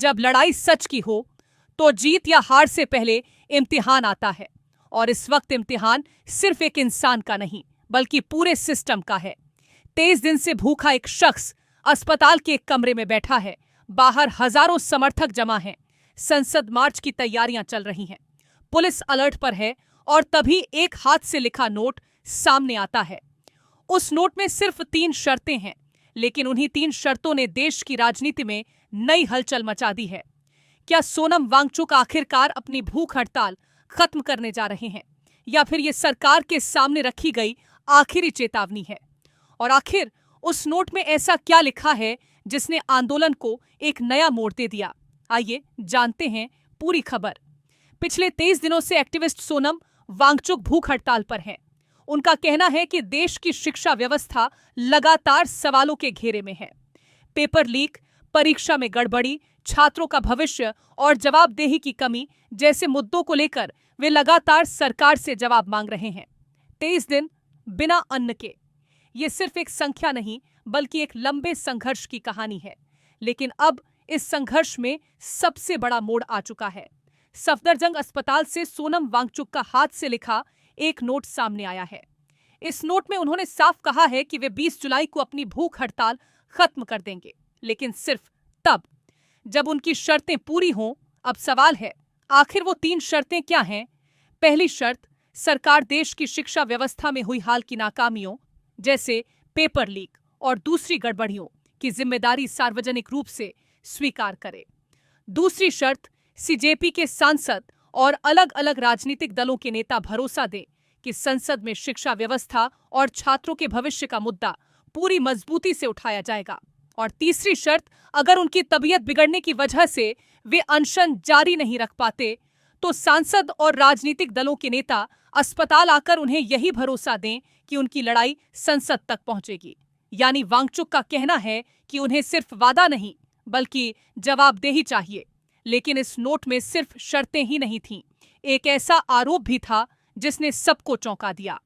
जब लड़ाई सच की हो तो जीत या हार से पहले इम्तिहान आता है, और इस वक्त इम्तिहान सिर्फ एक इंसान का नहीं बल्कि पूरे सिस्टम का है। 23 दिन से भूखा एक शख्स अस्पताल के एक कमरे में बैठा है। बाहर हजारों समर्थक जमा हैं। संसद मार्च की तैयारियां चल रही हैं। पुलिस अलर्ट पर है और तभी एक हाथ से लिखा नोट सामने आता है। उस नोट में सिर्फ 3 शर्तें हैं, लेकिन उन्हीं 3 शर्तों ने देश की राजनीति में नई हलचल मचा दी है। क्या सोनम वांगचुक आखिरकार अपनी भूख हड़ताल खत्म करने जा रहे हैं, या फिर ये सरकार के सामने रखी गई आखिरी चेतावनी है? और आखिर उस नोट में ऐसा क्या लिखा है जिसने आंदोलन को एक नया मोड़ दे दिया? आइए जानते हैं पूरी खबर। पिछले 23 दिनों से एक्टिविस्ट सोनम वांगचुक भूख हड़ताल पर हैं। उनका कहना है कि देश की शिक्षा व्यवस्था लगातार सवालों के घेरे में है। पेपर लीक, परीक्षा में गड़बड़ी, छात्रों का भविष्य और जवाबदेही की कमी जैसे मुद्दों को लेकर वे लगातार सरकार से जवाब मांग रहे हैं। 23 दिन बिना अन्न के, ये सिर्फ एक संख्या नहीं बल्कि एक लंबे संघर्ष की कहानी है। लेकिन अब इस संघर्ष में सबसे बड़ा मोड़ आ चुका है। सफदरजंग अस्पताल से सोनम वांगचुक का हाथ से लिखा एक नोट सामने आया है। इस नोट में उन्होंने साफ कहा है कि वे 20 जुलाई को अपनी भूख हड़ताल खत्म कर देंगे, लेकिन सिर्फ तब जब उनकी शर्तें पूरी हों। अब सवाल है, आखिर वो 3 शर्तें क्या हैं? पहली शर्त, सरकार देश की शिक्षा व्यवस्था में हुई हाल की नाकामियों जैसे पेपर लीक और दूसरी गड़बड़ियों की जिम्मेदारी सार्वजनिक रूप से स्वीकार करे। दूसरी शर्त, सीजेपी के सांसद और अलग अलग राजनीतिक दलों के नेता भरोसा दें कि संसद में शिक्षा व्यवस्था और छात्रों के भविष्य का मुद्दा पूरी मजबूती से उठाया जाएगा। और तीसरी शर्त, अगर उनकी तबीयत बिगड़ने की वजह से वे अनशन जारी नहीं रख पाते तो सांसद और राजनीतिक दलों के नेता अस्पताल आकर उन्हें यही भरोसा दें कि उनकी लड़ाई संसद तक पहुंचेगी। यानी वांगचुक का कहना है कि उन्हें सिर्फ वादा नहीं बल्कि जवाबदेही चाहिए। लेकिन इस नोट में सिर्फ शर्तें ही नहीं थीं, एक ऐसा आरोप भी था जिसने सबको चौंका दिया।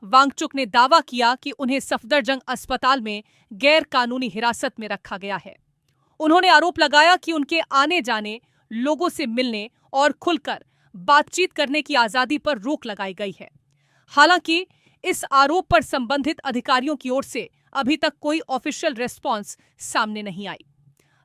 वांगचुक ने दावा किया कि उन्हें सफदरजंग अस्पताल में गैर कानूनी हिरासत में रखा गया है। उन्होंने आरोप लगाया कि उनके आने जाने, लोगों से मिलने और खुलकर बातचीत करने की आजादी पर रोक लगाई गई है। हालांकि इस आरोप पर संबंधित अधिकारियों की ओर से अभी तक कोई ऑफिशियल रिस्पॉन्स सामने नहीं आई।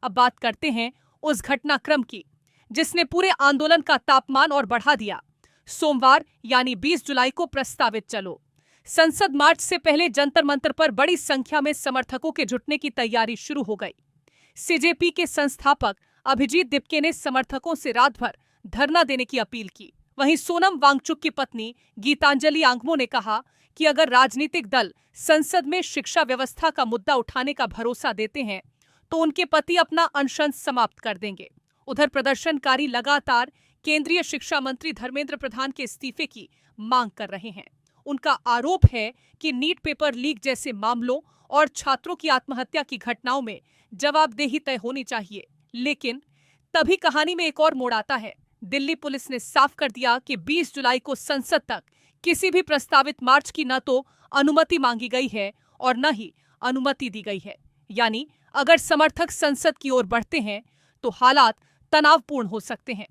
अब बात करते हैं उस घटनाक्रम की जिसने पूरे आंदोलन का तापमान और बढ़ा दिया। सोमवार यानी 20 जुलाई को प्रस्तावित चलो संसद मार्च से पहले जंतर मंतर पर बड़ी संख्या में समर्थकों के जुटने की तैयारी शुरू हो गई। सीजेपी के संस्थापक अभिजीत दिपके ने समर्थकों से रात भर धरना देने की अपील की। वहीं सोनम वांगचुक की पत्नी गीतांजलि आंगमो ने कहा कि अगर राजनीतिक दल संसद में शिक्षा व्यवस्था का मुद्दा उठाने का भरोसा देते हैं तो उनके पति अपना अनशन समाप्त कर देंगे। उधर प्रदर्शनकारी लगातार केंद्रीय शिक्षा मंत्री धर्मेंद्र प्रधान के इस्तीफे की मांग कर रहे हैं। उनका आरोप है कि नीट पेपर लीक जैसे मामलों और छात्रों की आत्महत्या की घटनाओं में जवाबदेही तय होनी चाहिए। लेकिन तभी कहानी में एक और मोड़ आता है। दिल्ली पुलिस ने साफ कर दिया कि 20 जुलाई को संसद तक किसी भी प्रस्तावित मार्च की न तो अनुमति मांगी गई है और न ही अनुमति दी गई है। यानी अगर समर्थक संसद की ओर बढ़ते हैं तो हालात तनावपूर्ण हो सकते हैं।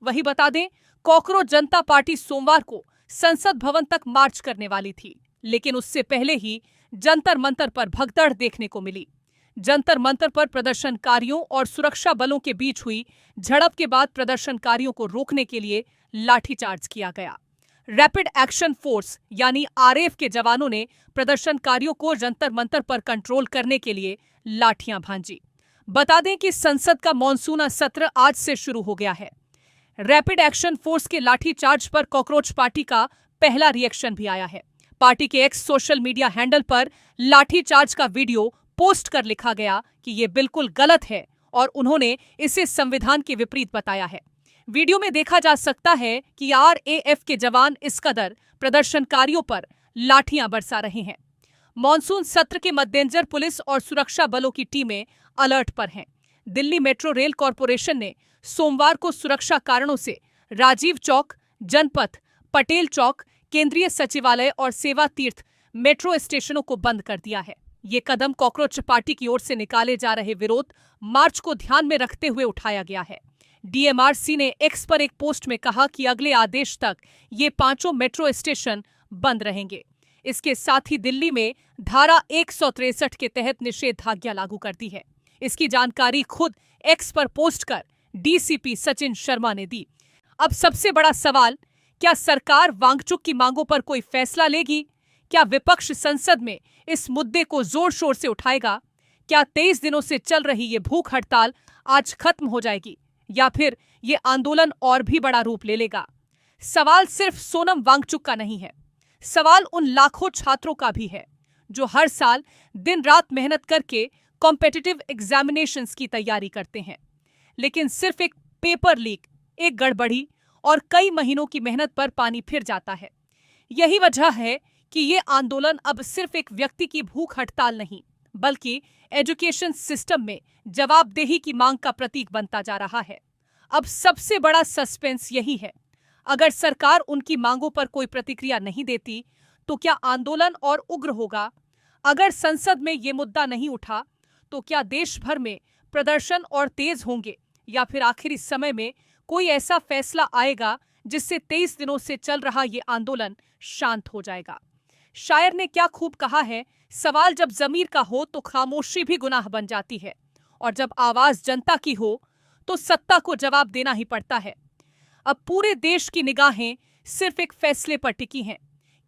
वही बता दें, कॉकरोच जनता पार्टी सोमवार को संसद भवन तक मार्च करने वाली थी, लेकिन उससे पहले ही जंतर मंतर पर भगदड़ देखने को मिली। जंतर मंतर पर प्रदर्शनकारियों और सुरक्षा बलों के बीच हुई झड़प के बाद प्रदर्शनकारियों को रोकने के लिए लाठीचार्ज किया गया। रैपिड एक्शन फोर्स यानी आरएएफ के जवानों ने प्रदर्शनकारियों को जंतर मंतर पर कंट्रोल करने के लिए लाठियां भांजी। बता दें कि संसद का मॉनसून सत्र आज से शुरू हो गया है। रैपिड एक्शन फोर्स के लाठीचार्ज पर कॉकरोच पार्टी का पहला रिएक्शन भी आया है। पार्टी के एक्स सोशल मीडिया हैंडल पर लाठीचार्ज का वीडियो पोस्ट कर लिखा गया कि ये बिल्कुल गलत है और उन्होंने इसे संविधान के विपरीत बताया है। वीडियो में देखा जा सकता है कि आरएएफ के जवान इस कदर प्रदर्शनकारियों पर लाठियां बरसा रहे हैं। मॉनसून सत्र के मद्देनजर पुलिस और सुरक्षा बलों की टीमें अलर्ट पर हैं। दिल्ली मेट्रो रेल कॉरपोरेशन ने सोमवार को सुरक्षा कारणों से राजीव चौक, जनपथ, पटेल चौक, केंद्रीय सचिवालय और सेवा तीर्थ मेट्रो स्टेशनों को बंद कर दिया है। ये कदम कॉकरोच पार्टी की ओर से निकाले जा रहे विरोध मार्च को ध्यान में रखते हुए उठाया गया है। डीएमआरसी ने एक्स पर एक पोस्ट में कहा कि अगले आदेश तक ये 5 मेट्रो स्टेशन बंद रहेंगे। इसके साथ ही दिल्ली में धारा 163 के तहत निषेधाज्ञा लागू कर दी है। इसकी जानकारी खुद एक्स पर पोस्ट कर डीसीपी सचिन शर्मा ने दी। अब सबसे बड़ा सवाल, क्या सरकार वांगचुक की मांगों पर कोई फैसला लेगी? क्या विपक्ष संसद में इस मुद्दे को जोर शोर से उठाएगा? क्या 23 दिनों से चल रही ये भूख हड़ताल आज खत्म हो जाएगी या फिर ये आंदोलन और भी बड़ा रूप ले लेगा? सवाल सिर्फ सोनम वांगचुक का नहीं है, सवाल उन लाखों छात्रों का भी है जो हर साल दिन रात मेहनत करके कॉम्पिटिटिव एग्जामिनेशंस की तैयारी करते हैं, लेकिन सिर्फ एक पेपर लीक, एक गड़बड़ी और कई महीनों की मेहनत पर पानी फिर जाता है। यही वजह है कि ये आंदोलन अब सिर्फ एक व्यक्ति की भूख हड़ताल नहीं, बल्कि एजुकेशन सिस्टम में जवाबदेही की मांग का प्रतीक बनता जा रहा है। अब सबसे बड़ा सस्पेंस यही है, अगर सरकार उनकी मांगों पर कोई प्रतिक्रिया नहीं देती तो क्या आंदोलन और उग्र होगा? अगर संसद में ये मुद्दा नहीं उठा तो क्या देश भर में प्रदर्शन और तेज होंगे या फिर आखिरी समय में कोई ऐसा फैसला आएगा जिससे 23 दिनों से चल रहा ये आंदोलन शांत हो जाएगा? शायर ने क्या खूब कहा है, सवाल जब जमीर का हो तो खामोशी भी गुनाह बन जाती है, और जब आवाज जनता की हो तो सत्ता को जवाब देना ही पड़ता है। अब पूरे देश की निगाहें सिर्फ एक फैसले पर टिकी हैं।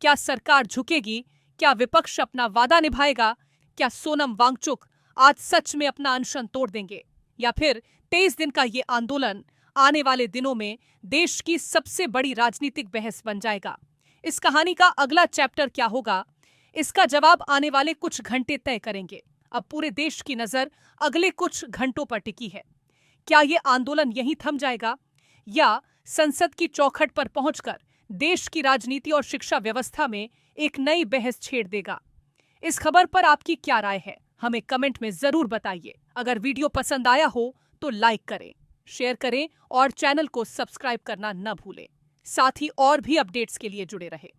क्या सरकार झुकेगी? क्या विपक्ष अपना वादा निभाएगा? क्या सोनम वांगचुक आज सच में अपना अनशन तोड़ देंगे, या फिर 23 दिन का ये आंदोलन आने वाले दिनों में देश की सबसे बड़ी राजनीतिक बहस बन जाएगा? इस कहानी का अगला चैप्टर क्या होगा, इसका जवाब आने वाले कुछ घंटे तय करेंगे। अब पूरे देश की नजर अगले कुछ घंटों पर टिकी है। क्या ये आंदोलन यहीं थम जाएगा या संसद की चौखट पर पहुंचकर देश की राजनीति और शिक्षा व्यवस्था में एक नई बहस छेड़ देगा? इस खबर पर आपकी क्या राय है, हमें कमेंट में जरूर बताइए। अगर वीडियो पसंद आया हो तो लाइक करें, शेयर करें और चैनल को सब्सक्राइब करना न भूलें। साथ ही और भी अपडेट्स के लिए जुड़े रहें।